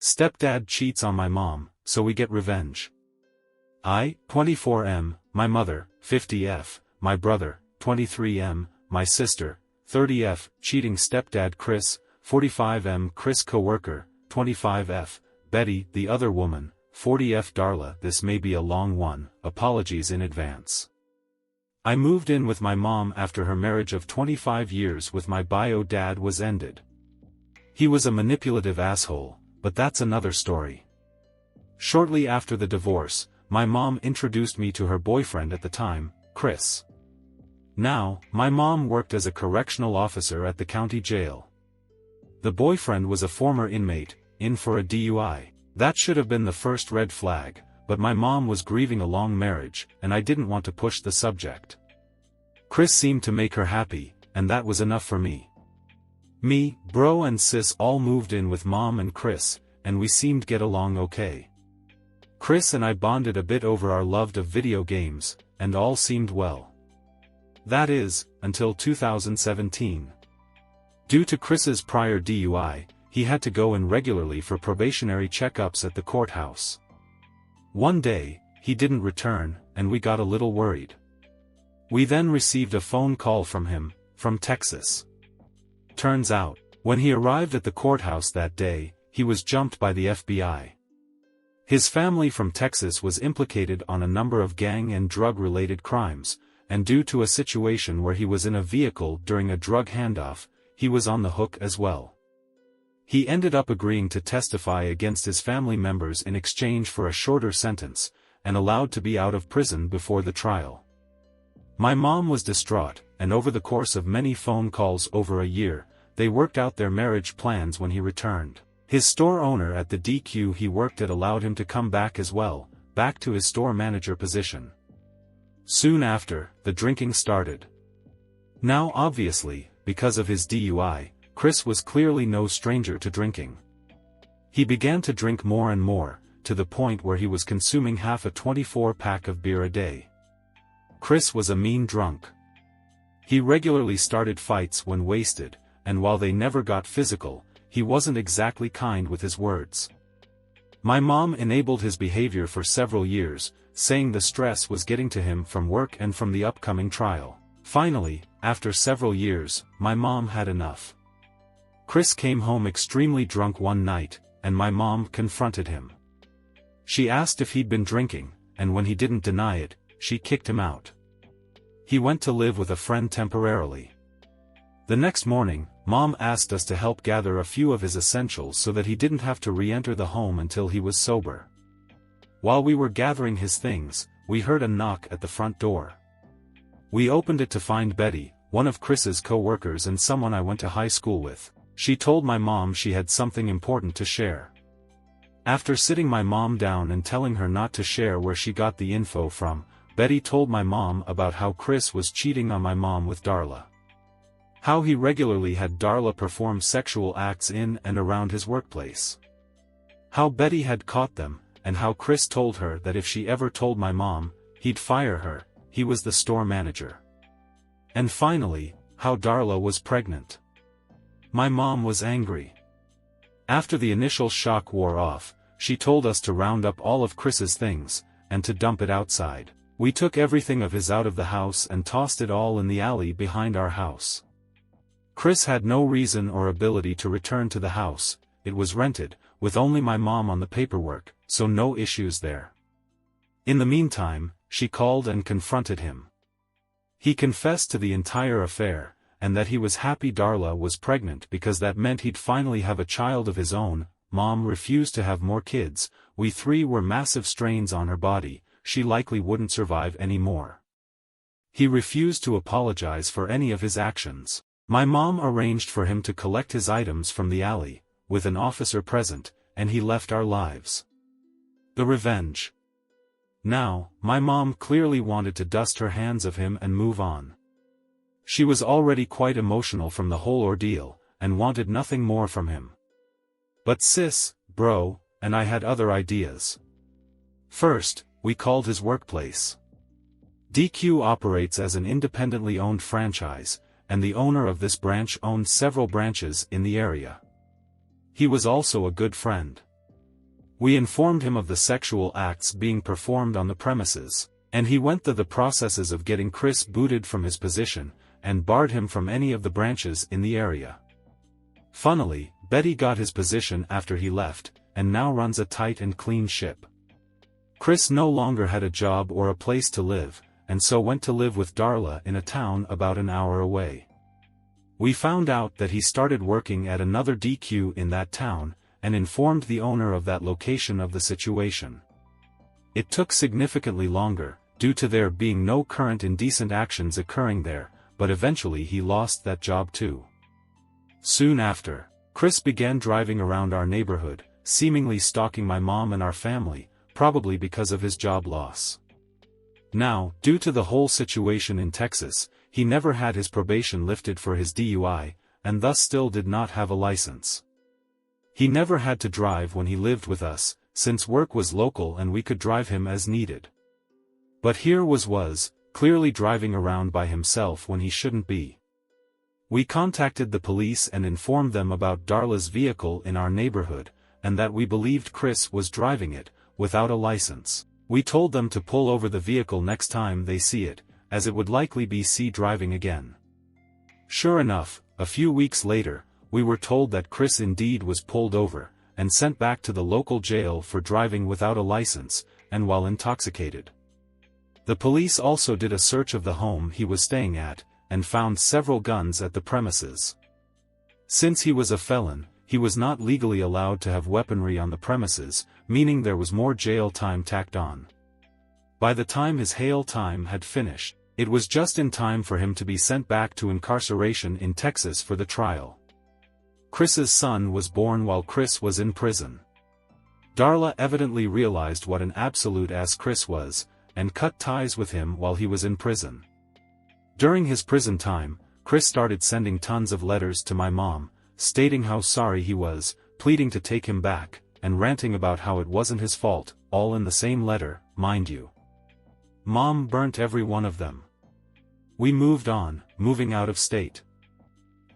Stepdad cheats on my mom, so we get revenge. I, 24M, my mother, 50F, my brother, 23M, my sister, 30F, cheating stepdad Chris, 45M Chris coworker, 25F, Betty the other woman, 40F Darla. This may be a long one, apologies in advance. I moved in with my mom after her marriage of 25 years with my bio dad was ended. He was a manipulative asshole, but that's another story. Shortly after the divorce, my mom introduced me to her boyfriend at the time, Chris. Now, my mom worked as a correctional officer at the county jail. The boyfriend was a former inmate, in for a DUI. That should have been the first red flag, but my mom was grieving a long marriage, and I didn't want to push the subject. Chris seemed to make her happy, and that was enough for me. Me, bro and sis all moved in with mom and Chris, and we seemed get along okay. Chris and I bonded a bit over our love of video games, and all seemed well. That is, until 2017. Due to Chris's prior DUI, he had to go in regularly for probationary checkups at the courthouse. One day, he didn't return, and we got a little worried. We then received a phone call from him, from Texas. Turns out, when he arrived at the courthouse that day, he was jumped by the FBI. His family from Texas was implicated on a number of gang and drug-related crimes, and due to a situation where he was in a vehicle during a drug handoff, he was on the hook as well. He ended up agreeing to testify against his family members in exchange for a shorter sentence, and allowed to be out of prison before the trial. My mom was distraught, and over the course of many phone calls over a year, they worked out their marriage plans when he returned. His store owner at the DQ he worked at allowed him to come back as well, back to his store manager position. Soon after, the drinking started. Now obviously, because of his DUI, Chris was clearly no stranger to drinking. He began to drink more and more, to the point where he was consuming half a 24-pack of beer a day. Chris was a mean drunk. He regularly started fights when wasted, and while they never got physical, he wasn't exactly kind with his words. My mom enabled his behavior for several years, saying the stress was getting to him from work and from the upcoming trial. Finally, after several years, my mom had enough. Chris came home extremely drunk one night, and my mom confronted him. She asked if he'd been drinking, and when he didn't deny it, she kicked him out. He went to live with a friend temporarily. The next morning, Mom asked us to help gather a few of his essentials so that he didn't have to re-enter the home until he was sober. While we were gathering his things, we heard a knock at the front door. We opened it to find Betty, one of Chris's co-workers and someone I went to high school with. She told my mom she had something important to share. After sitting my mom down and telling her not to share where she got the info from, Betty told my mom about how Chris was cheating on my mom with Darla. How he regularly had Darla perform sexual acts in and around his workplace. How Betty had caught them, and how Chris told her that if she ever told my mom, he'd fire her. He was the store manager. And finally, how Darla was pregnant. My mom was angry. After the initial shock wore off, she told us to round up all of Chris's things, and to dump it outside. We took everything of his out of the house and tossed it all in the alley behind our house. Chris had no reason or ability to return to the house. It was rented, with only my mom on the paperwork, so no issues there. In the meantime, she called and confronted him. He confessed to the entire affair, and that he was happy Darla was pregnant because that meant he'd finally have a child of his own. Mom refused to have more kids. We three were massive strains on her body. She likely wouldn't survive anymore. He refused to apologize for any of his actions. My mom arranged for him to collect his items from the alley, with an officer present, and he left our lives. The revenge. Now, my mom clearly wanted to dust her hands of him and move on. She was already quite emotional from the whole ordeal, and wanted nothing more from him. But sis, bro, and I had other ideas. First, we called his workplace. DQ operates as an independently owned franchise, and the owner of this branch owned several branches in the area. He was also a good friend. We informed him of the sexual acts being performed on the premises, and he went through the processes of getting Chris booted from his position, and barred him from any of the branches in the area. Funnily, Betty got his position after he left, and now runs a tight and clean ship. Chris no longer had a job or a place to live, and so went to live with Darla in a town about an hour away. We found out that he started working at another DQ in that town, and informed the owner of that location of the situation. It took significantly longer, due to there being no current indecent actions occurring there, but eventually he lost that job too. Soon after, Chris began driving around our neighborhood, seemingly stalking my mom and our family, probably because of his job loss. Now, due to the whole situation in Texas, he never had his probation lifted for his DUI, and thus still did not have a license. He never had to drive when he lived with us, since work was local and we could drive him as needed. But here was clearly driving around by himself when he shouldn't be. We contacted the police and informed them about Darla's vehicle in our neighborhood, and that we believed Chris was driving it, without a license. We told them to pull over the vehicle next time they see it, as it would likely be seen driving again. Sure enough, a few weeks later, we were told that Chris indeed was pulled over, and sent back to the local jail for driving without a license, and while intoxicated. The police also did a search of the home he was staying at, and found several guns at the premises. Since he was a felon, he was not legally allowed to have weaponry on the premises, meaning there was more jail time tacked on. By the time his jail time had finished, it was just in time for him to be sent back to incarceration in Texas for the trial. Chris's son was born while Chris was in prison. Darla evidently realized what an absolute ass Chris was, and cut ties with him while he was in prison. During his prison time, Chris started sending tons of letters to my mom, stating how sorry he was, pleading to take him back, and ranting about how it wasn't his fault, all in the same letter, mind you. Mom burnt every one of them. We moved on, moving out of state.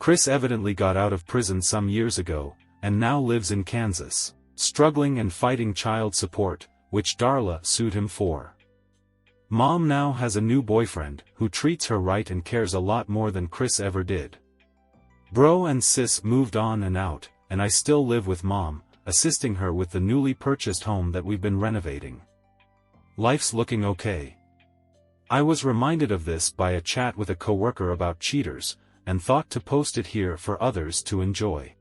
Chris evidently got out of prison some years ago, and now lives in Kansas, struggling and fighting child support, which Darla sued him for. Mom now has a new boyfriend, who treats her right and cares a lot more than Chris ever did. Bro and sis moved on and out, and I still live with Mom, assisting her with the newly purchased home that we've been renovating. Life's looking okay. I was reminded of this by a chat with a coworker about cheaters, and thought to post it here for others to enjoy.